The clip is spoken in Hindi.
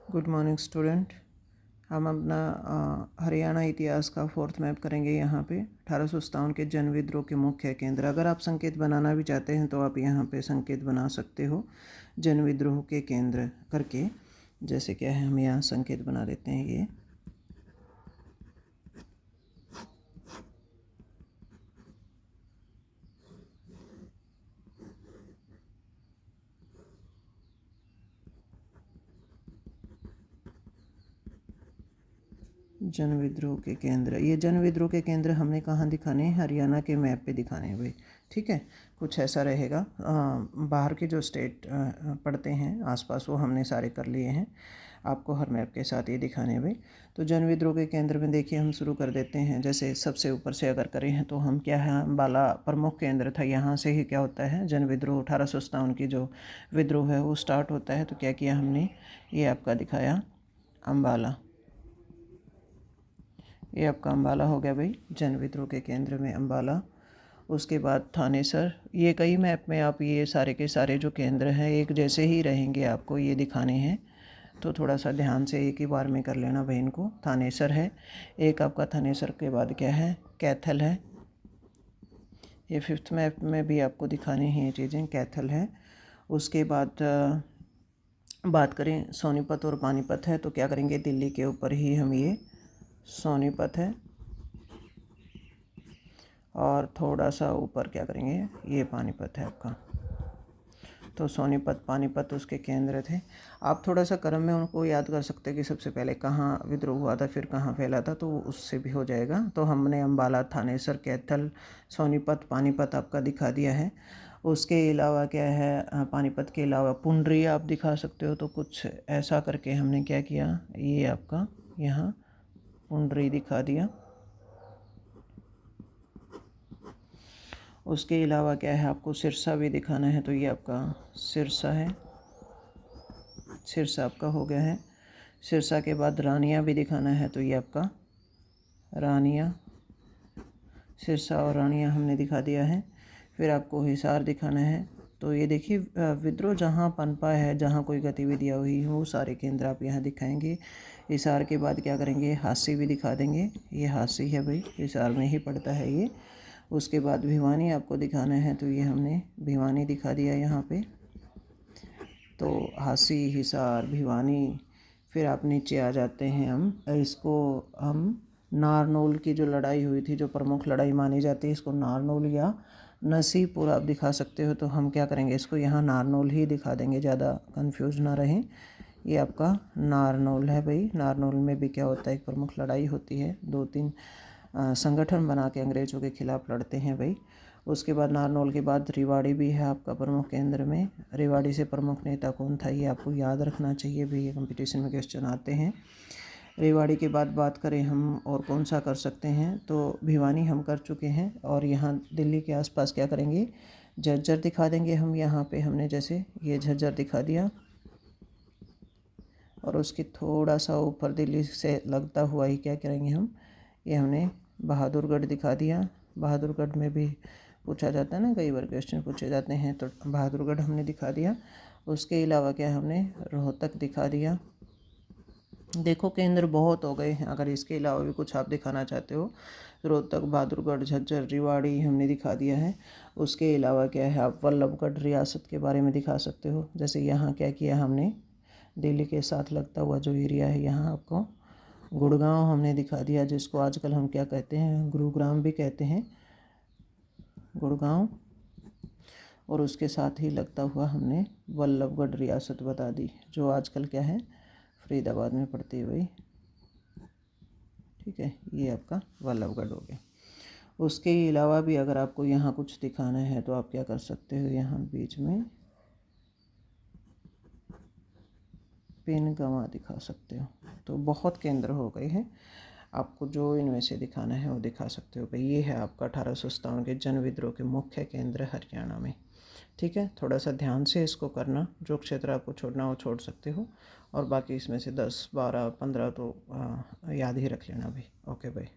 Good morning student. हम अपना हरियाणा इतिहास का फोर्थ मैप करेंगे। यहाँ पे 1857 के जन विद्रोह के मुख्य केंद्र। अगर आप संकेत बनाना भी चाहते हैं तो आप यहाँ पे संकेत बना सकते हो जन विद्रोह के केंद्र करके। जैसे क्या है, हम यहाँ संकेत बना देते हैं ये। जन विद्रोह के केंद्र, ये जन विद्रोह के केंद्र हमने कहाँ दिखाने हैं? हरियाणा के मैप पे दिखाने हैं भाई। ठीक है, कुछ ऐसा रहेगा। बाहर के जो स्टेट पड़ते हैं आसपास वो हमने सारे कर लिए हैं। आपको हर मैप के साथ ये दिखाने हैं भाई। तो जन विद्रोह के केंद्र में देखिए, हम शुरू कर देते हैं। जैसे सबसे ऊपर से अगर करें हैं तो हम क्या है, अम्बाला प्रमुख केंद्र था। यहाँ से ही क्या होता है, जन विद्रोह 1857 की जो विद्रोह है वो स्टार्ट होता है। तो क्या किया हमने, ये आपका दिखाया अम्बाला। ये आपका अम्बाला हो गया भाई, जन विद्रोह के केंद्र में अम्बाला। उसके बाद थानेसर। ये कई मैप में आप ये सारे के सारे जो केंद्र हैं एक जैसे ही रहेंगे, आपको ये दिखाने हैं। तो थोड़ा सा ध्यान से एक ही बार में कर लेना भाई इनको। थानेसर है एक आपका। थानेसर के बाद क्या है, कैथल है। ये फिफ्थ मैप में भी आपको दिखाने हैं ये चीज़ें। कैथल है। उसके बाद बात करें सोनीपत और पानीपत है, तो क्या करेंगे, दिल्ली के ऊपर ही हम ये सोनीपत है और थोड़ा सा ऊपर क्या करेंगे, ये पानीपत है आपका। तो सोनीपत पानीपत उसके केंद्र थे। आप थोड़ा सा क्रम में उनको याद कर सकते हैं कि सबसे पहले कहाँ विद्रोह हुआ था, फिर कहाँ फैला था, तो उससे भी हो जाएगा। तो हमने अम्बाला, थानेसर, कैथल, सोनीपत, पानीपत आपका दिखा दिया है। उसके अलावा क्या है, पानीपत के अलावा पुंडरी आप दिखा सकते हो। तो कुछ ऐसा करके हमने क्या किया, ये आपका यहाँ पुंडरी दिखा दिया। उसके अलावा क्या है, आपको सिरसा भी दिखाना है। तो ये आपका सिरसा है। सिरसा आपका हो गया है। सिरसा के बाद रानिया भी दिखाना है। तो ये आपका रानिया, सिरसा और रानिया हमने दिखा दिया है। फिर आपको हिसार दिखाना है। तो ये देखिए, विद्रोह जहाँ पनपा है, जहाँ कोई गतिविधियाँ हुई वो सारे केंद्र आप यहाँ दिखाएंगे। हिसार के बाद क्या करेंगे, हांसी भी दिखा देंगे। ये हांसी है भाई, हिसार में ही पड़ता है ये। उसके बाद भिवानी आपको दिखाना है। तो ये हमने भिवानी दिखा दिया यहाँ पे। तो हांसी, हिसार, भिवानी। फिर आप नीचे आ जाते हैं, हम नारनौल की जो लड़ाई हुई थी, जो प्रमुख लड़ाई मानी जाती है, इसको नारनौल या नसीपुर आप दिखा सकते हो। तो हम क्या करेंगे, इसको यहाँ नारनौल ही दिखा देंगे, ज़्यादा कंफ्यूज ना रहें। ये आपका नारनौल है भाई। नारनौल में भी क्या होता है, एक प्रमुख लड़ाई होती है। 2-3 संगठन बना के अंग्रेज़ों के खिलाफ लड़ते हैं भाई। उसके बाद नारनौल के बाद रेवाड़ी भी है आपका प्रमुख केंद्र में। रेवाड़ी से प्रमुख नेता कौन था, ये आपको याद रखना चाहिए भी, ये कंपटीशन में क्वेश्चन आते हैं। रेवाड़ी के बाद बात करें हम और कौन सा कर सकते हैं, तो भिवानी हम कर चुके हैं। और यहाँ दिल्ली के आसपास क्या करेंगे, झज्जर दिखा देंगे हम। यहाँ पे हमने जैसे ये झज्जर दिखा दिया और उसके थोड़ा सा ऊपर दिल्ली से लगता हुआ ही क्या करेंगे हम, ये हमने बहादुरगढ़ दिखा दिया। बहादुरगढ़ में भी पूछा जाता है ना, कई बार क्वेश्चन पूछे जाते हैं, तो बहादुरगढ़ हमने दिखा दिया। उसके अलावा क्या हमने रोहतक दिखा दिया। देखो केंद्र बहुत हो गए हैं। अगर इसके अलावा भी कुछ आप दिखाना चाहते हो, रोहतक, बहादुरगढ़, झज्जर, रेवाड़ी हमने दिखा दिया है। उसके अलावा क्या है, आप वल्लभगढ़ रियासत के बारे में दिखा सकते हो। जैसे यहाँ क्या किया हमने, दिल्ली के साथ लगता हुआ जो एरिया है, यहाँ आपको गुड़गांव हमने दिखा दिया, जिसको आजकल हम क्या कहते हैं, गुरुग्राम भी कहते हैं, गुड़गांव। और उसके साथ ही लगता हुआ हमने वल्लभगढ़ रियासत बता दी, जो आजकल क्या है, फरीदाबाद में पड़ती है भाई। ठीक है, ये आपका वल्लभगढ़ हो गया। उसके अलावा भी अगर आपको यहाँ कुछ दिखाना है तो आप क्या कर सकते हो, यहाँ बीच में पेन गंवा दिखा सकते हो। तो बहुत केंद्र हो गए हैं, आपको जो इनमें से दिखाना है वो दिखा सकते हो भाई। ये है आपका 1857 के जन विद्रोह के मुख्य केंद्र हरियाणा में। ठीक है, थोड़ा सा ध्यान से इसको करना। जो क्षेत्र आपको छोड़ना हो छोड़ सकते हो, और बाकी इसमें से 10, 12, 15 तो याद ही रख लेना भाई। ओके भाई।